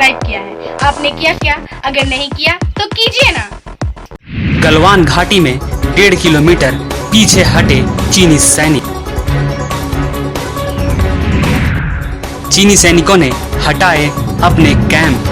Subscribe किया है। आपने किया क्या? अगर नहीं किया तो कीजिए ना। गलवान घाटी में 1.5 किलोमीटर पीछे हटे चीनी सैनिक। चीनी सैनिकों ने हटाए अपने कैंप।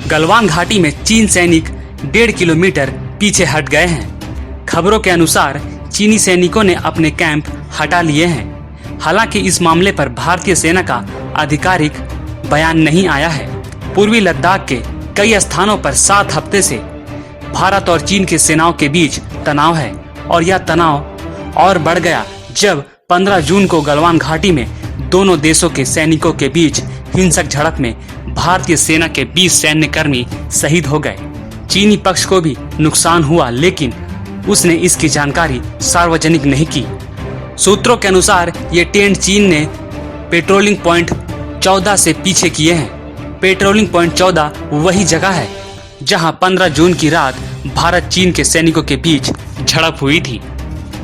गलवान घाटी में चीन सैनिक 1.5 किलोमीटर पीछे हट गए हैं। खबरों के अनुसार चीनी सैनिकों ने अपने कैंप हटा लिए हैं। हालांकि इस मामले पर भारतीय सेना का आधिकारिक बयान नहीं आया है। पूर्वी लद्दाख के कई स्थानों पर 7 हफ्ते से भारत और चीन की सेनाओं के बीच तनाव है और यह तनाव और बढ़ गया जब 15 जून को गलवान घाटी में दोनों देशों के सैनिकों के बीच हिंसक झड़प में भारतीय सेना के 20 सैन्यकर्मी शहीद हो गए। चीनी पक्ष को भी नुकसान हुआ, लेकिन उसने इसकी जानकारी सार्वजनिक नहीं की। सूत्रों के अनुसार ये टेंट चीन ने पेट्रोलिंग पॉइंट 14 से पीछे किए हैं। पेट्रोलिंग पॉइंट 14 वही जगह है जहां 15 जून की रात भारत चीन के सैनिकों के बीच झड़प हुई थी।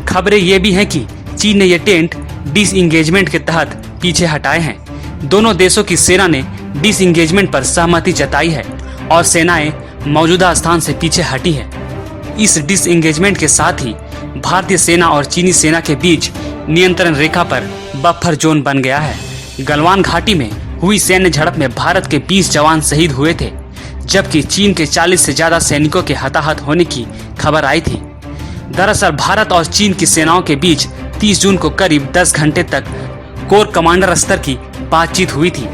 खबरें ये भी हैं कि चीन ने ये टेंट डिसएंगेजमेंट के तहत पीछे हटाए हैं। दोनों देशों की सेना ने डिसएंगेजमेंट पर सहमति जताई है और सेनाएं मौजूदा स्थान से पीछे हटी है। इस डिसएंगेजमेंट के साथ ही भारतीय सेना और चीनी सेना के बीच नियंत्रण रेखा पर बफर जोन बन गया है। गलवान घाटी में हुई सैन्य झड़प में भारत के 20 जवान शहीद हुए थे, जबकि चीन के 40 से ज्यादा सैनिकों के हताहत होने की खबर आई थी। दरअसल भारत और चीन की सेनाओं के बीच 30 जून को करीब 10 घंटे तक कोर कमांडर स्तर की बातचीत हुई थी।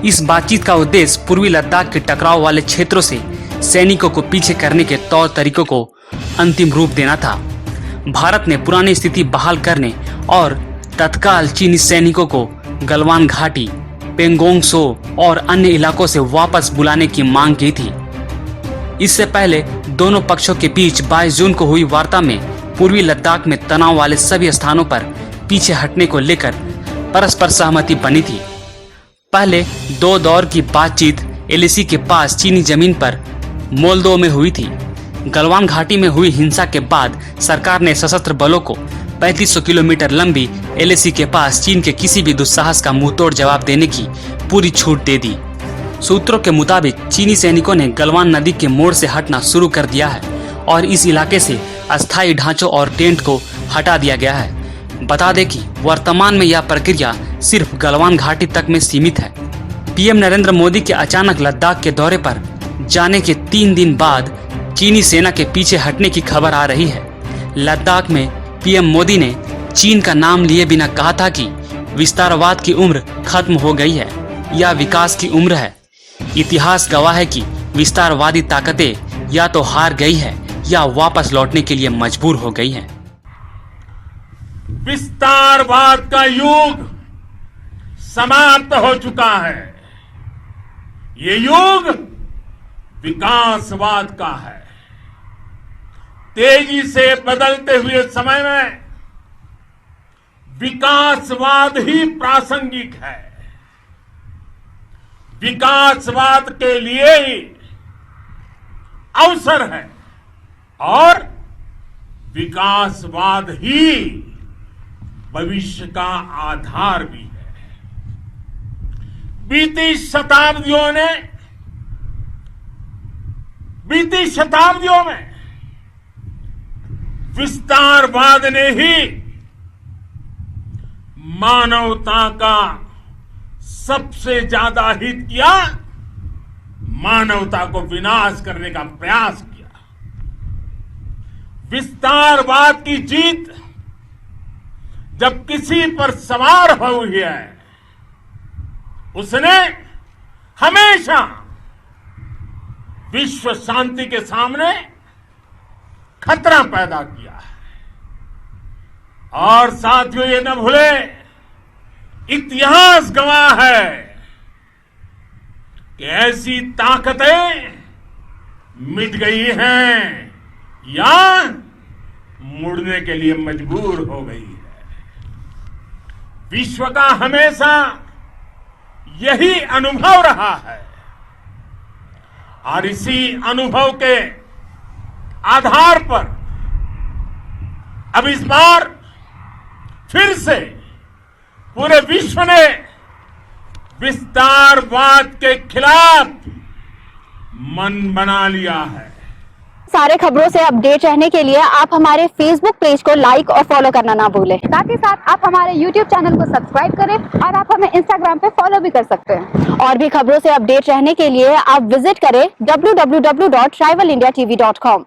इस बातचीत का उद्देश्य पूर्वी लद्दाख के टकराव वाले क्षेत्रों से सैनिकों को पीछे करने के तौर तरीकों को अंतिम रूप देना था। भारत ने पुरानी स्थिति बहाल करने और तत्काल चीनी सैनिकों को गलवान घाटी, पेंगोंग सो और अन्य इलाकों से वापस बुलाने की मांग की थी। इससे पहले दोनों पक्षों के बीच 22 जून को हुई वार्ता में पूर्वी लद्दाख में तनाव वाले सभी स्थानों पर पीछे हटने को लेकर परस्पर सहमति बनी थी। पहले 2 दौर की बातचीत एलएसी के पास चीनी जमीन पर मोल्दो में हुई थी। गलवान घाटी में हुई हिंसा के बाद सरकार ने सशस्त्र बलों को 3500 किलोमीटर लंबी एलएसी के पास चीन के किसी भी दुस्साहस का मुंहतोड़ जवाब देने की पूरी छूट दे दी। सूत्रों के मुताबिक चीनी सैनिकों ने गलवान नदी के मोड़ से हटना शुरू कर दिया है और इस इलाके से अस्थायी ढांचों और टेंट को हटा दिया गया है। बता दें कि वर्तमान में यह प्रक्रिया सिर्फ गलवान घाटी तक में सीमित है। पीएम नरेंद्र मोदी के अचानक लद्दाख के दौरे पर जाने के 3 दिन बाद चीनी सेना के पीछे हटने की खबर आ रही है। लद्दाख में पीएम मोदी ने चीन का नाम लिए बिना कहा था कि विस्तारवाद की उम्र खत्म हो गई है या विकास की उम्र है। इतिहास गवाह है कि विस्तारवादी ताकतें या तो हार गई है या वापस लौटने के लिए मजबूर हो गई है। विस्तारवाद का युग समाप्त हो चुका है। ये युग विकासवाद का है। तेजी से बदलते हुए समय में विकासवाद ही प्रासंगिक है। विकासवाद के लिए ही अवसर है और विकासवाद ही भविष्य का आधार भी है। बीती शताब्दियों में विस्तारवाद ने ही मानवता का सबसे ज्यादा हित किया, मानवता को विनाश करने का प्रयास किया। विस्तारवाद की जीत जब किसी पर सवार हुई है, उसने हमेशा विश्व शांति के सामने खतरा पैदा किया है। और साथियों, ये न भूले, इतिहास गवाह है कि ऐसी ताकतें मिट गई हैं या मुड़ने के लिए मजबूर हो गई है। विश्व का हमेशा यही अनुभव रहा है और इसी अनुभव के आधार पर अब इस बार फिर से पूरे विश्व ने विस्तारवाद के खिलाफ मन बना लिया है। सारे खबरों से अपडेट रहने के लिए आप हमारे फेसबुक पेज को लाइक और फॉलो करना ना भूलें। साथ ही साथ आप हमारे यूट्यूब चैनल को सब्सक्राइब करें और आप हमें इंस्टाग्राम पे फॉलो भी कर सकते हैं। और भी खबरों से अपडेट रहने के लिए आप विजिट करें www.rivalindiatv.com।